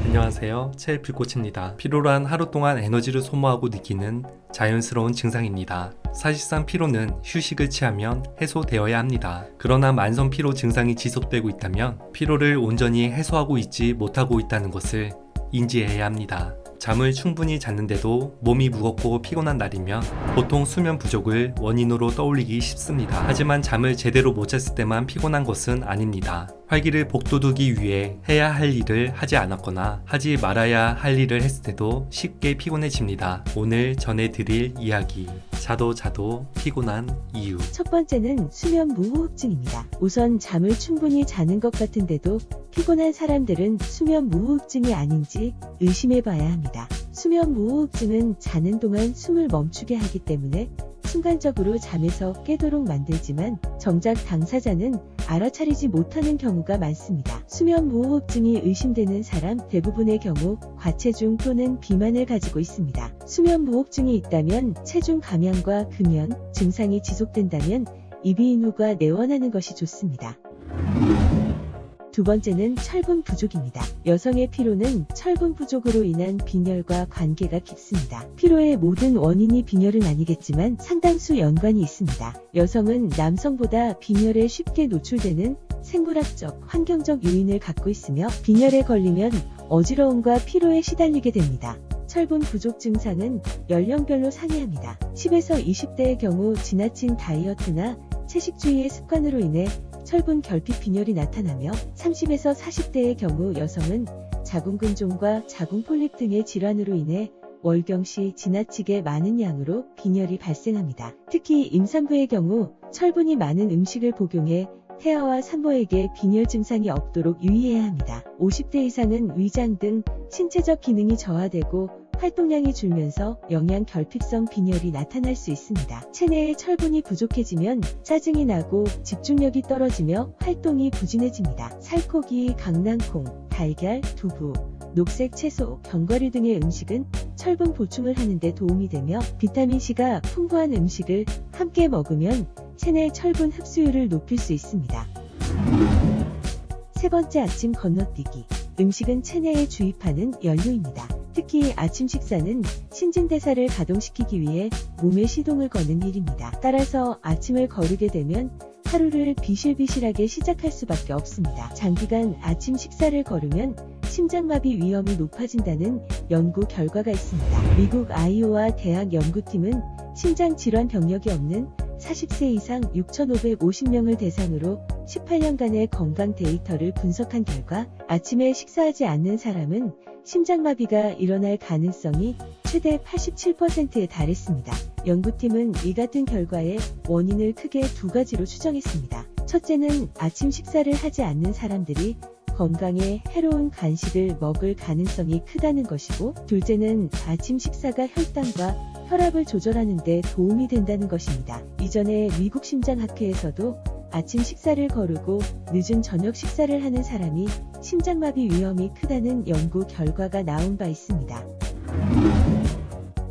안녕하세요. 채불꽃입니다. 피로란 하루 동안 에너지를 소모하고 느끼는 자연스러운 증상입니다. 사실상 피로는 휴식을 취하면 해소되어야 합니다. 그러나 만성 피로 증상이 지속되고 있다면 피로를 온전히 해소하고 있지 못하고 있다는 것을 인지해야 합니다. 잠을 충분히 잤는데도 몸이 무겁고 피곤한 날이면 보통 수면 부족을 원인으로 떠올리기 쉽습니다. 하지만 잠을 제대로 못 잤을 때만 피곤한 것은 아닙니다. 활기를 복돋우기 위해 해야 할 일을 하지 않았거나 하지 말아야 할 일을 했을 때도 쉽게 피곤해집니다. 오늘 전해드릴 이야기, 자도 피곤한 이유. 첫 번째는 수면 무호흡증입니다. 우선 잠을 충분히 자는 것 같은데도 피곤한 사람들은 수면 무호흡증이 아닌지 의심해봐야 합니다. 수면 무호흡증은 자는 동안 숨을 멈추게 하기 때문에 순간적으로 잠에서 깨도록 만들지만 정작 당사자는 알아차리지 못하는 경우가 많습니다. 수면 무호흡증이 의심되는 사람 대부분의 경우 과체중 또는 비만을 가지고 있습니다. 수면 무호흡증이 있다면 체중 감량과 금연, 증상이 지속된다면 이비인후과 내원하는 것이 좋습니다. 두 번째는 철분 부족입니다. 여성의 피로는 철분 부족으로 인한 빈혈과 관계가 깊습니다. 피로의 모든 원인이 빈혈은 아니겠지만 상당수 연관이 있습니다. 여성은 남성보다 빈혈에 쉽게 노출되는 생물학적, 환경적 요인을 갖고 있으며 빈혈에 걸리면 어지러움과 피로에 시달리게 됩니다. 철분 부족 증상은 연령별로 상이합니다. 10에서 20대의 경우 지나친 다이어트나 채식주의의 습관으로 인해 철분 결핍 빈혈이 나타나며 30에서 40대의 경우 여성은 자궁근종과 자궁폴립 등의 질환으로 인해 월경 시 지나치게 많은 양으로 빈혈이 발생합니다. 특히 임산부의 경우 철분이 많은 음식을 복용해 태아와 산모에게 빈혈 증상이 없도록 유의해야 합니다. 50대 이상은 위장 등 신체적 기능이 저하되고 활동량이 줄면서 영양 결핍성 빈혈이 나타날 수 있습니다. 체내에 철분이 부족해지면 짜증이 나고 집중력이 떨어지며 활동이 부진해집니다. 살코기, 강낭콩, 달걀, 두부, 녹색 채소, 견과류 등의 음식은 철분 보충을 하는 데 도움이 되며 비타민C가 풍부한 음식을 함께 먹으면 체내 철분 흡수율을 높일 수 있습니다. 세 번째, 아침 건너뛰기. 음식은 체내에 주입하는 연료입니다. 특히 아침 식사는 신진대사를 가동시키기 위해 몸에 시동을 거는 일입니다. 따라서 아침을 거르게 되면 하루를 비실비실하게 시작할 수밖에 없습니다. 장기간 아침 식사를 거르면 심장마비 위험이 높아진다는 연구 결과가 있습니다. 미국 아이오와 대학 연구팀은 심장질환 병력이 없는 40세 이상 6,550명을 대상으로 18년간의 건강 데이터를 분석한 결과 아침에 식사하지 않는 사람은 심장마비가 일어날 가능성이 최대 87%에 달했습니다. 연구팀은 이 같은 결과의 원인을 크게 두 가지로 추정했습니다. 첫째는 아침 식사를 하지 않는 사람들이 건강에 해로운 간식을 먹을 가능성이 크다는 것이고, 둘째는 아침 식사가 혈당과 혈압을 조절하는 데 도움이 된다는 것입니다. 이전에 미국 심장학회에서도 아침 식사를 거르고 늦은 저녁 식사를 하는 사람이 심장마비 위험이 크다는 연구 결과가 나온 바 있습니다.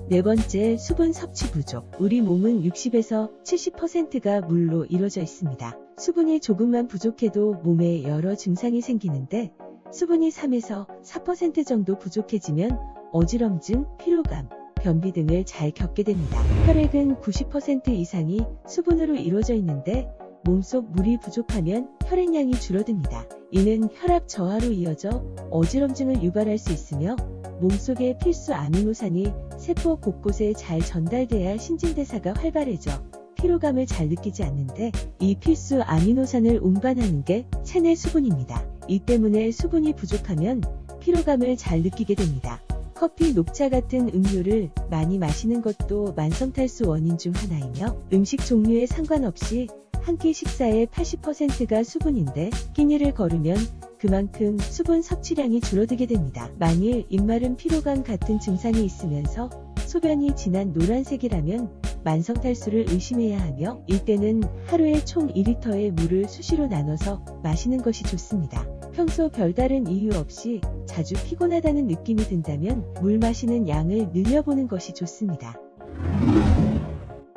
네 번째, 수분 섭취 부족. 우리 몸은 60에서 70%가 물로 이루어져 있습니다. 수분이 조금만 부족해도 몸에 여러 증상이 생기는데 수분이 3에서 4% 정도 부족해지면 어지럼증, 피로감, 변비 등을 잘 겪게 됩니다. 혈액은 90% 이상이 수분으로 이루어져 있는데 몸속 물이 부족하면 혈액량이 줄어듭니다. 이는 혈압 저하로 이어져 어지럼증을 유발할 수 있으며 몸속의 필수 아미노산이 세포 곳곳에 잘 전달돼야 신진대사가 활발해져 피로감을 잘 느끼지 않는데 이 필수 아미노산을 운반하는 게 체내 수분입니다. 이 때문에 수분이 부족하면 피로감을 잘 느끼게 됩니다. 커피, 녹차 같은 음료를 많이 마시는 것도 만성탈수 원인 중 하나이며 음식 종류에 상관없이 한 끼 식사의 80%가 수분인데 끼니를 거르면 그만큼 수분 섭취량이 줄어들게 됩니다. 만일 입마름, 피로감 같은 증상이 있으면서 소변이 진한 노란색이라면 만성탈수를 의심해야 하며 이때는 하루에 총 2리터의 물을 수시로 나눠서 마시는 것이 좋습니다. 평소 별다른 이유 없이 자주 피곤하다는 느낌이 든다면 물 마시는 양을 늘려보는 것이 좋습니다.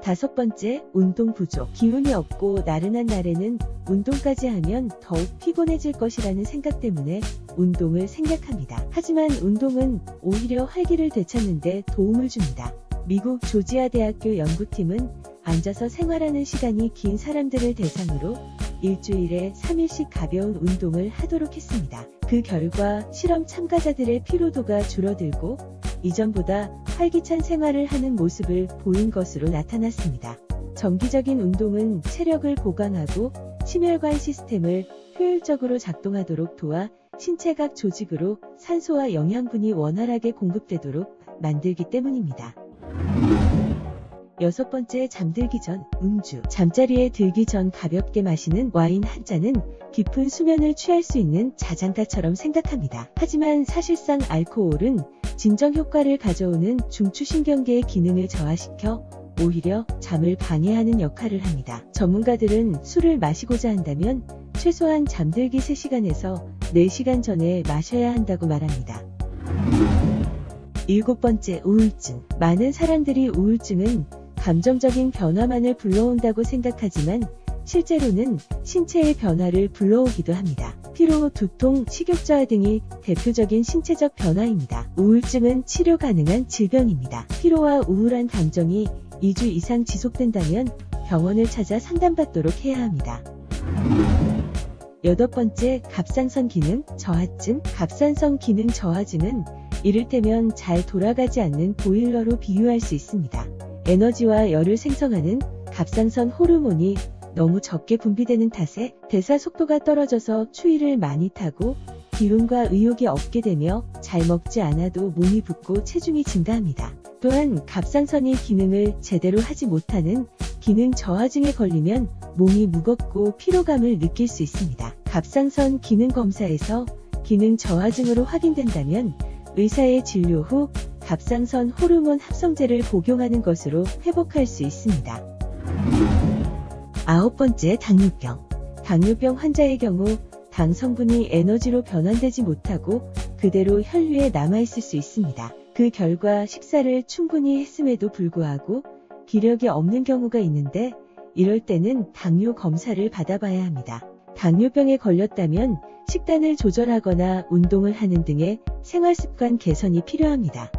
5번째, 운동 부족. 기운이 없고 나른한 날에는 운동까지 하면 더욱 피곤해질 것이라는 생각 때문에 운동을 생략합니다. 하지만 운동은 오히려 활기를 되찾는 데 도움을 줍니다. 미국 조지아 대학교 연구팀은 앉아서 생활하는 시간이 긴 사람들을 대상으로 일주일에 3일씩 가벼운 운동을 하도록 했습니다. 그 결과 실험 참가자들의 피로도가 줄어들고 이전보다 활기찬 생활을 하는 모습을 보인 것으로 나타났습니다. 정기적인 운동은 체력을 보강하고 심혈관 시스템을 효율적으로 작동하도록 도와 신체 각 조직으로 산소와 영양분이 원활하게 공급되도록 만들기 때문입니다. 6번째, 잠들기 전 음주. 잠자리에 들기 전 가볍게 마시는 와인 한 잔은 깊은 수면을 취할 수 있는 자장가처럼 생각합니다. 하지만 사실상 알코올은 진정 효과를 가져오는 중추신경계의 기능을 저하시켜 오히려 잠을 방해하는 역할을 합니다. 전문가들은 술을 마시고자 한다면 최소한 잠들기 3시간에서 4시간 전에 마셔야 한다고 말합니다. 7번째, 우울증. 많은 사람들이 우울증은 감정적인 변화만을 불러온다고 생각하지만 실제로는 신체의 변화를 불러오기도 합니다. 피로, 두통, 식욕 저하 등이 대표적인 신체적 변화입니다. 우울증은 치료 가능한 질병입니다. 피로와 우울한 감정이 2주 이상 지속된다면 병원을 찾아 상담받도록 해야 합니다. 8번째, 갑상선 기능 저하증. 갑상선 기능 저하증은 이를테면 잘 돌아가지 않는 보일러로 비유할 수 있습니다. 에너지와 열을 생성하는 갑상선 호르몬이 너무 적게 분비되는 탓에 대사 속도가 떨어져서 추위를 많이 타고 기운과 의욕이 없게 되며 잘 먹지 않아도 몸이 붓고 체중이 증가합니다. 또한 갑상선이 기능을 제대로 하지 못하는 기능 저하증에 걸리면 몸이 무겁고 피로감을 느낄 수 있습니다. 갑상선 기능 검사에서 기능 저하증으로 확인된다면 의사의 진료 후 갑상선 호르몬 합성제를 복용하는 것으로 회복할 수 있습니다. 9번째, 당뇨병. 당뇨병 환자의 경우 당 성분이 에너지로 변환되지 못하고 그대로 혈류에 남아있을 수 있습니다. 그 결과 식사를 충분히 했음에도 불구하고 기력이 없는 경우가 있는데 이럴 때는 당뇨 검사를 받아봐야 합니다. 당뇨병에 걸렸다면 식단을 조절하거나 운동을 하는 등의 생활습관 개선이 필요합니다.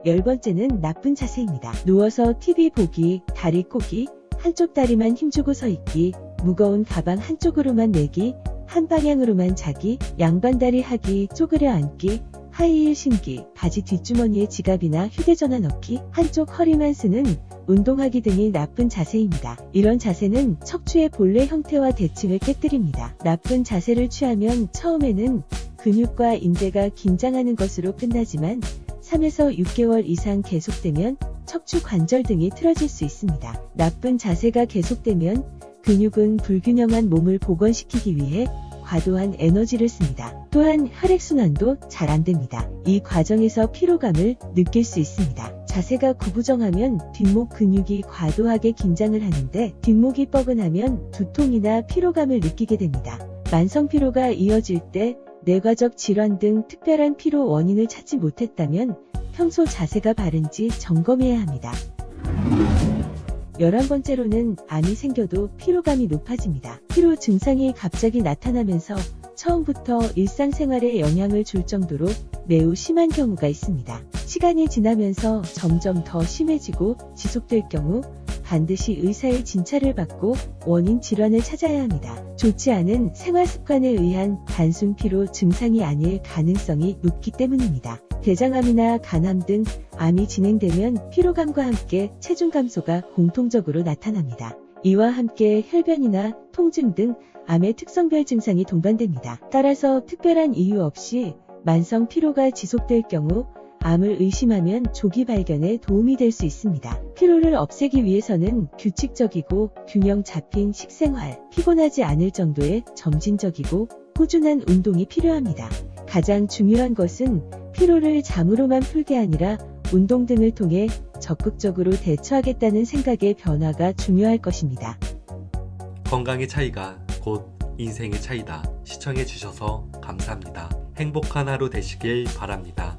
10번째는 나쁜 자세입니다. 누워서 TV 보기, 다리 꼬기, 한쪽 다리만 힘주고 서 있기, 무거운 가방 한쪽으로만 내기, 한 방향으로만 자기, 양반다리 하기, 쪼그려 앉기, 하이힐 신기, 바지 뒷주머니에 지갑이나 휴대전화 넣기, 한쪽 허리만 쓰는 운동하기 등이 나쁜 자세입니다. 이런 자세는 척추의 본래 형태와 대칭을 깨뜨립니다. 나쁜 자세를 취하면 처음에는 근육과 인대가 긴장하는 것으로 끝나지만 3에서 6개월 이상 계속되면 척추 관절 등이 틀어질 수 있습니다. 나쁜 자세가 계속되면 근육은 불균형한 몸을 복원시키기 위해 과도한 에너지를 씁니다. 또한 혈액순환도 잘 안됩니다. 이 과정에서 피로감을 느낄 수 있습니다. 자세가 구부정하면 뒷목 근육이 과도하게 긴장을 하는데 뒷목이 뻐근하면 두통이나 피로감을 느끼게 됩니다. 만성피로가 이어질 때 뇌과적 질환 등 특별한 피로 원인을 찾지 못했다면 평소 자세가 바른지 점검해야 합니다. 11번째로는 암이 생겨도 피로감이 높아집니다. 피로 증상이 갑자기 나타나면서 처음부터 일상생활에 영향을 줄 정도로 매우 심한 경우가 있습니다. 시간이 지나면서 점점 더 심해지고 지속될 경우 반드시 의사의 진찰을 받고 원인 질환을 찾아야 합니다. 좋지 않은 생활습관에 의한 단순 피로 증상이 아닐 가능성이 높기 때문입니다. 대장암이나 간암 등 암이 진행되면 피로감과 함께 체중 감소가 공통적으로 나타납니다. 이와 함께 혈변이나 통증 등 암의 특성별 증상이 동반됩니다. 따라서 특별한 이유 없이 만성 피로가 지속될 경우 암을 의심하면 조기 발견에 도움이 될 수 있습니다. 피로를 없애기 위해서는 규칙적이고 균형 잡힌 식생활, 피곤하지 않을 정도의 점진적이고 꾸준한 운동이 필요합니다. 가장 중요한 것은 피로를 잠으로만 풀게 아니라 운동 등을 통해 적극적으로 대처하겠다는 생각의 변화가 중요할 것입니다. 건강의 차이가 곧 인생의 차이다. 시청해주셔서 감사합니다. 행복한 하루 되시길 바랍니다.